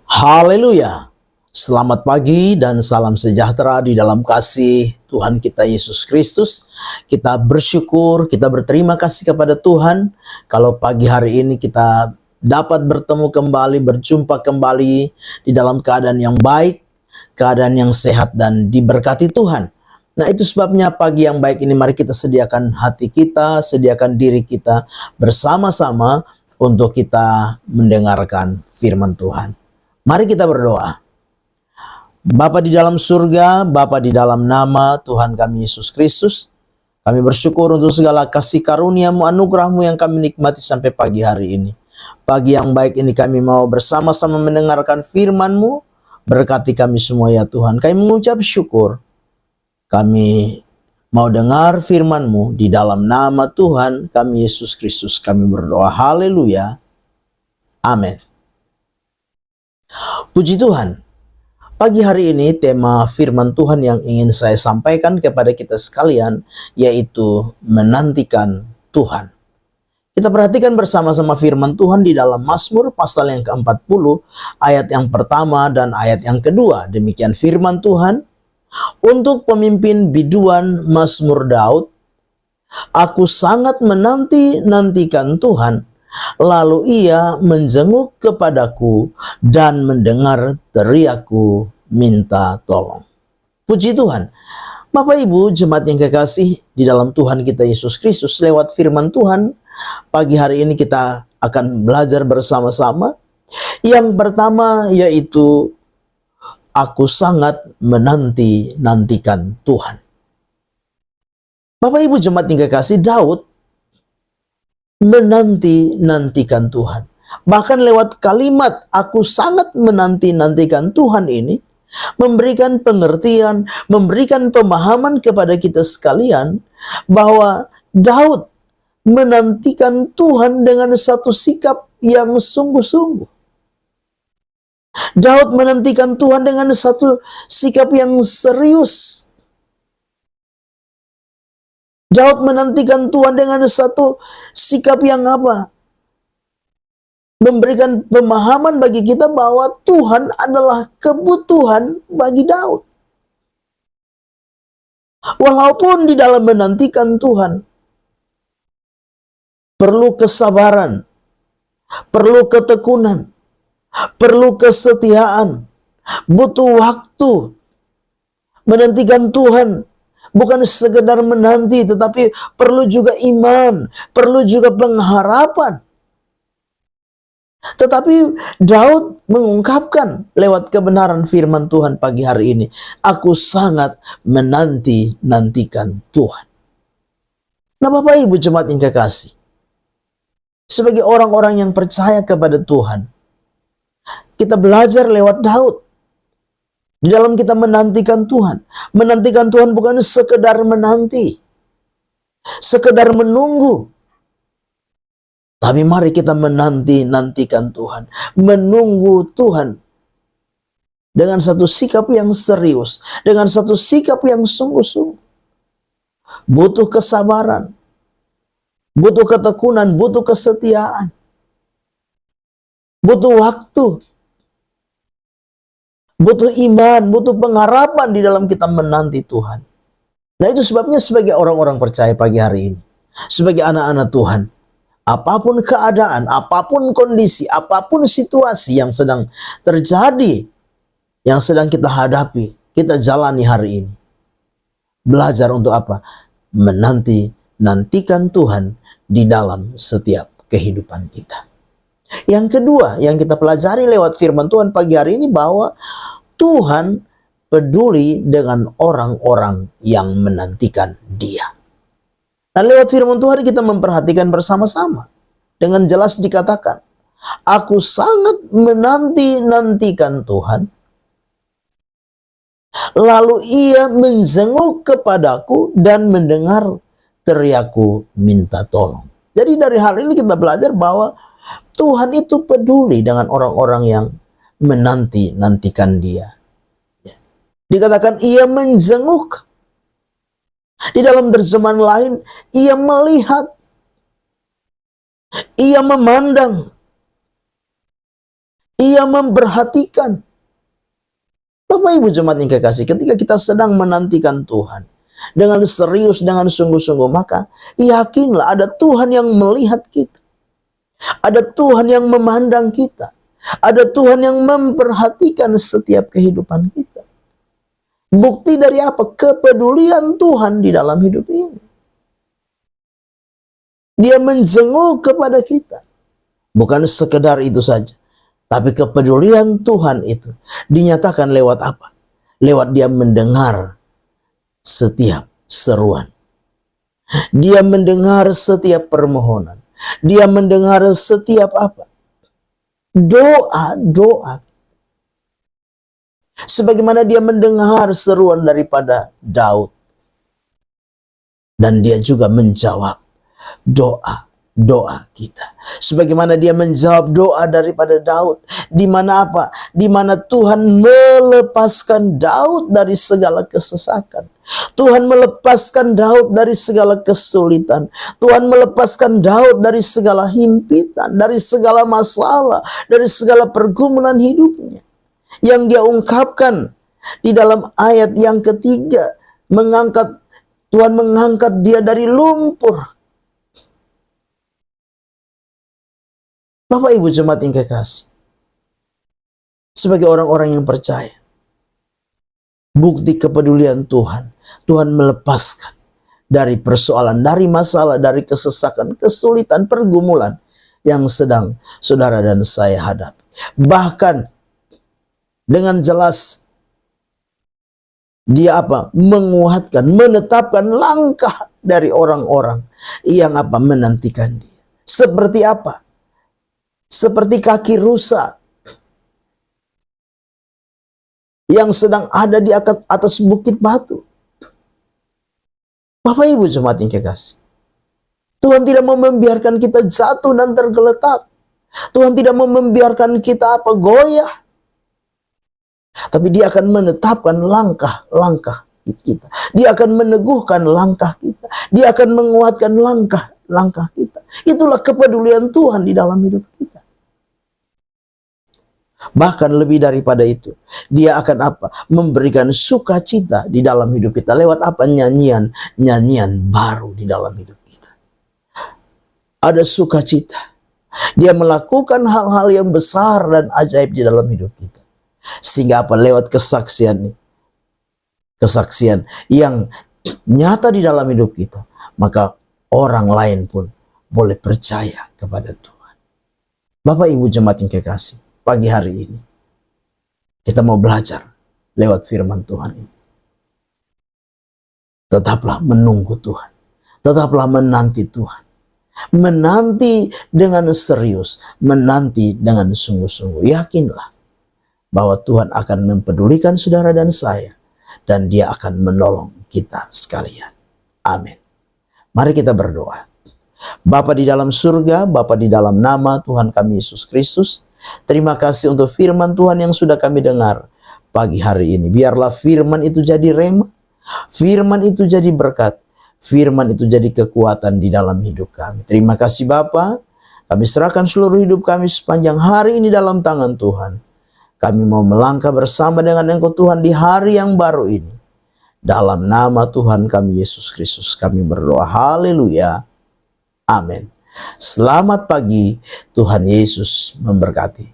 Haleluya. Selamat pagi dan salam sejahtera di dalam kasih Tuhan kita Yesus Kristus. Kita bersyukur, kita berterima kasih kepada Tuhan kalau pagi hari ini kita dapat bertemu kembali, berjumpa kembali di dalam keadaan yang baik, keadaan yang sehat dan diberkati Tuhan. Nah, itu sebabnya pagi yang baik ini mari kita sediakan hati kita, sediakan diri kita bersama-sama untuk kita mendengarkan firman Tuhan. Mari kita berdoa. Bapa di dalam surga, Bapa di dalam nama Tuhan kami Yesus Kristus, kami bersyukur untuk segala kasih karunia-Mu, anugerah-Mu yang kami nikmati sampai pagi hari ini. Pagi yang baik ini kami mau bersama-sama mendengarkan firman-Mu. Berkati kami semua ya Tuhan. Kami mengucap syukur. Kami mau dengar firman-Mu di dalam nama Tuhan kami Yesus Kristus. Kami berdoa. Haleluya. Amin. Puji Tuhan. Pagi hari ini tema firman Tuhan yang ingin saya sampaikan kepada kita sekalian yaitu menantikan Tuhan. Kita perhatikan bersama-sama firman Tuhan di dalam Mazmur pasal yang ke-40 ayat yang pertama dan ayat yang kedua. Demikian firman Tuhan. Untuk pemimpin biduan Mazmur Daud, aku sangat menanti-nantikan Tuhan. Lalu ia menjenguk kepadaku dan mendengar teriakku minta tolong. Puji Tuhan. Bapak Ibu jemaat yang kekasih di dalam Tuhan kita Yesus Kristus, lewat firman Tuhan pagi hari ini kita akan belajar bersama-sama. Yang pertama yaitu aku sangat menanti-nantikan Tuhan. Bapak Ibu jemaat yang kekasih, Daud menanti-nantikan Tuhan. Bahkan lewat kalimat aku sangat menanti-nantikan Tuhan ini memberikan pengertian, memberikan pemahaman kepada kita sekalian bahwa Daud menantikan Tuhan dengan satu sikap yang sungguh-sungguh. Daud menantikan Tuhan dengan satu sikap yang serius. Daud menantikan Tuhan dengan satu sikap yang apa? Memberikan pemahaman bagi kita bahwa Tuhan adalah kebutuhan bagi Daud. Walaupun di dalam menantikan Tuhan perlu kesabaran, perlu ketekunan, perlu kesetiaan, butuh waktu. Menantikan Tuhan bukan sekedar menanti, tetapi perlu juga iman, perlu juga pengharapan. Tetapi Daud mengungkapkan lewat kebenaran firman Tuhan pagi hari ini, aku sangat menanti-nantikan Tuhan. Nah Bapak Ibu jemaat yang kekasih, sebagai orang-orang yang percaya kepada Tuhan, kita belajar lewat Daud. Di dalam kita menantikan Tuhan. Menantikan Tuhan bukan sekedar menanti, sekedar menunggu. Tapi mari kita menanti-nantikan Tuhan. Menunggu Tuhan. Dengan satu sikap yang serius. Dengan satu sikap yang sungguh-sungguh. Butuh kesabaran. Butuh ketekunan. Butuh kesetiaan. Butuh waktu. Butuh iman, butuh pengharapan di dalam kita menanti Tuhan. Nah itu sebabnya sebagai orang-orang percaya pagi hari ini, sebagai anak-anak Tuhan, apapun keadaan, apapun kondisi, apapun situasi yang sedang terjadi, yang sedang kita hadapi, kita jalani hari ini. Belajar untuk apa? Menanti-nantikan Tuhan di dalam setiap kehidupan kita. Yang kedua yang kita pelajari lewat firman Tuhan pagi hari ini bahwa Tuhan peduli dengan orang-orang yang menantikan Dia. Nah lewat firman Tuhan kita memperhatikan bersama-sama. Dengan jelas dikatakan, aku sangat menanti-nantikan Tuhan. Lalu ia menjenguk kepadaku dan mendengar teriakku minta tolong. Jadi dari hal ini kita belajar bahwa Tuhan itu peduli dengan orang-orang yang menanti-nantikan Dia. Dikatakan ia menjenguk. Di dalam terjemahan lain, ia melihat. Ia memandang. Ia memperhatikan. Bapak Ibu jemaat yang kekasih, ketika kita sedang menantikan Tuhan dengan serius, dengan sungguh-sungguh, maka yakinlah ada Tuhan yang melihat kita. Ada Tuhan yang memandang kita. Ada Tuhan yang memperhatikan setiap kehidupan kita. Bukti dari apa? Kepedulian Tuhan di dalam hidup ini. Dia menjenguk kepada kita. Bukan sekedar itu saja. Tapi kepedulian Tuhan itu dinyatakan lewat apa? Lewat dia mendengar setiap seruan. Dia mendengar setiap permohonan. Dia mendengar setiap apa? Doa. Sebagaimana dia mendengar seruan daripada Daud. Dan dia juga menjawab doa kita. Sebagaimana dia menjawab doa daripada Daud. Di mana apa? Di mana Tuhan melepaskan Daud dari segala kesesakan. Tuhan melepaskan Daud dari segala kesulitan. Tuhan melepaskan Daud dari segala himpitan, dari segala masalah, dari segala pergumulan hidupnya. Yang dia ungkapkan di dalam ayat yang ketiga, Tuhan mengangkat dia dari lumpur. Bapak Ibu jemaat yang kekasih, sebagai orang-orang yang percaya, bukti kepedulian Tuhan, Tuhan melepaskan dari persoalan, dari masalah, dari kesesakan, kesulitan, pergumulan yang sedang saudara dan saya hadapi. Bahkan dengan jelas dia apa? Menguatkan, menetapkan langkah dari orang-orang yang apa? Menantikan dia. Seperti apa? Seperti kaki rusa yang sedang ada di atas bukit batu. Bapak Ibu jemaat yang kekasih, Tuhan tidak mau membiarkan kita jatuh dan tergeletak. Tuhan tidak mau membiarkan kita apa? Goyah. Tapi dia akan menetapkan langkah-langkah kita. Dia akan meneguhkan langkah kita. Dia akan menguatkan langkah-langkah kita. Itulah kepedulian Tuhan di dalam hidup kita. Bahkan lebih daripada itu, dia akan apa? Memberikan sukacita di dalam hidup kita. Lewat apa? Nyanyian baru di dalam hidup kita. Ada sukacita. Dia melakukan hal-hal yang besar dan ajaib di dalam hidup kita. Sehingga apa? Lewat kesaksian yang nyata di dalam hidup kita, maka orang lain pun boleh percaya kepada Tuhan. Bapak Ibu jemaat yang kekasih, pagi hari ini kita mau belajar lewat firman Tuhan ini. Tetaplah menunggu Tuhan. Tetaplah menanti Tuhan. Menanti dengan serius. Menanti dengan sungguh-sungguh. Yakinlah bahwa Tuhan akan mempedulikan saudara dan saya. Dan dia akan menolong kita sekalian. Amin. Mari kita berdoa. Bapa di dalam surga, Bapa di dalam nama Tuhan kami Yesus Kristus, terima kasih untuk firman Tuhan yang sudah kami dengar pagi hari ini. Biarlah firman itu jadi rema, firman itu jadi berkat, firman itu jadi kekuatan di dalam hidup kami. Terima kasih Bapa, kami serahkan seluruh hidup kami sepanjang hari ini dalam tangan Tuhan. Kami mau melangkah bersama dengan Engkau Tuhan di hari yang baru ini. Dalam nama Tuhan kami Yesus Kristus kami berdoa. Haleluya. Amin. Selamat pagi, Tuhan Yesus memberkati.